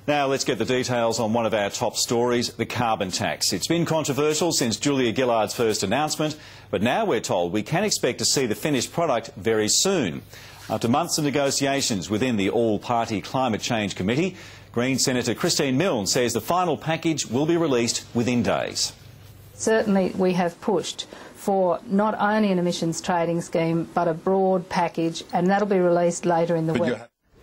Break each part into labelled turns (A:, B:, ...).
A: Now let's get the details on one of our top stories, the carbon tax. It's been controversial since Julia Gillard's first announcement, but now we're told we can expect to see the finished product very soon. After months of negotiations within the All-Party Climate Change Committee, Green Senator Christine Milne says the final package will be released within days.
B: Certainly we have pushed for not only an emissions trading scheme but a broad package, and that'll be released later in the week.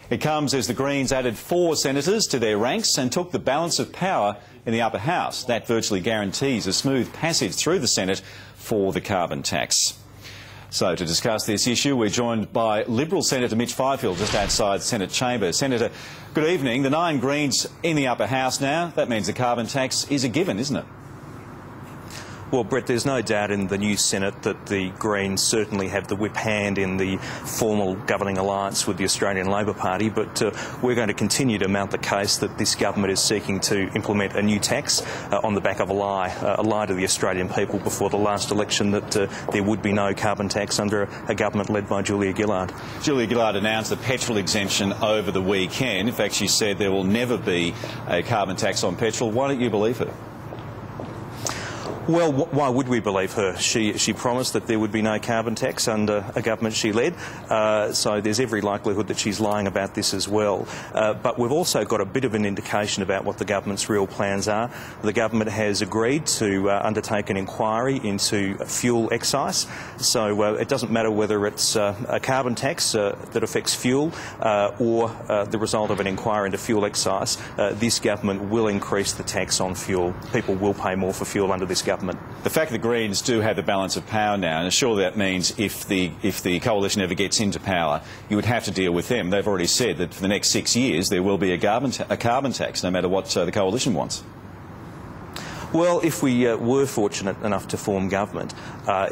A: It comes as the Greens added 4 senators to their ranks and took the balance of power in the upper house. That virtually guarantees a smooth passage through the Senate for the carbon tax. So to discuss this issue, we're joined by Liberal Senator Mitch Fifield just outside the Senate chamber. Senator, good evening. The 9 Greens in the upper house now. That means the carbon tax is a given, isn't it?
C: Well, Brett, there's no doubt in the new Senate that the Greens certainly have the whip hand in the formal governing alliance with the Australian Labor Party, but we're going to continue to mount the case that this government is seeking to implement a new tax on the back of a lie to the Australian people before the last election that there would be no carbon tax under a government led by Julia Gillard.
A: Julia Gillard announced the petrol exemption over the weekend. In fact, she said there will never be a carbon tax on petrol. Why don't you believe her?
C: Well, why would we believe her? She promised that there would be no carbon tax under a government she led, so there's every likelihood that she's lying about this as well. But we've also got a bit of an indication about what the government's real plans are. The government has agreed to undertake an inquiry into fuel excise, so it doesn't matter whether it's a carbon tax that affects fuel or the result of an inquiry into fuel excise. This government will increase the tax on fuel. People will pay more for fuel under this government.
A: The fact that the Greens do have the balance of power now, and surely that means if the coalition ever gets into power, you would have to deal with them. They've already said that for the next 6 years there will be a carbon tax, no matter what the coalition wants.
C: Well, if we were fortunate enough to form government,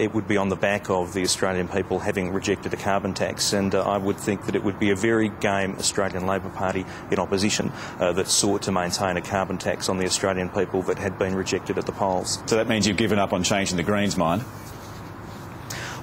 C: it would be on the back of the Australian people having rejected a carbon tax, and I would think that it would be a very game Australian Labor Party in opposition that sought to maintain a carbon tax on the Australian people that had been rejected at the polls.
A: So that means you've given up on changing the Greens' mind?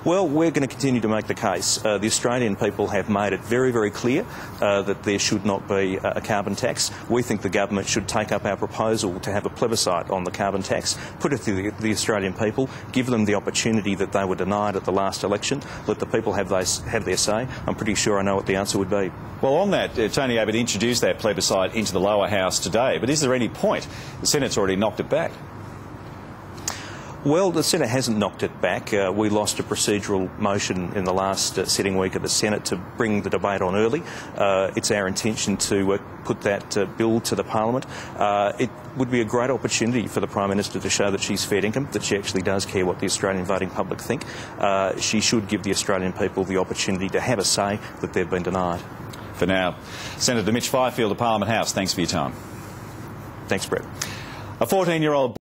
C: Well, we're going to continue to make the case. The Australian people have made it very, very clear that there should not be a carbon tax. We think the government should take up our proposal to have a plebiscite on the carbon tax, put it to the Australian people, give them the opportunity that they were denied at the last election, let the people have their say. I'm pretty sure I know what the answer would be.
A: Well, on that, Tony Abbott introduced that plebiscite into the lower house today, but is there any point? The Senate's already knocked it back.
C: Well, the Senate hasn't knocked it back. We lost a procedural motion in the last sitting week of the Senate to bring the debate on early. It's our intention to put that bill to the Parliament. It would be a great opportunity for the Prime Minister to show that she's fair dinkum, that she actually does care what the Australian voting public think. She should give the Australian people the opportunity to have a say that they've been denied.
A: For now, Senator Mitch Fifield of Parliament House, thanks for your time.
C: Thanks, Brett.
A: A 14-year-old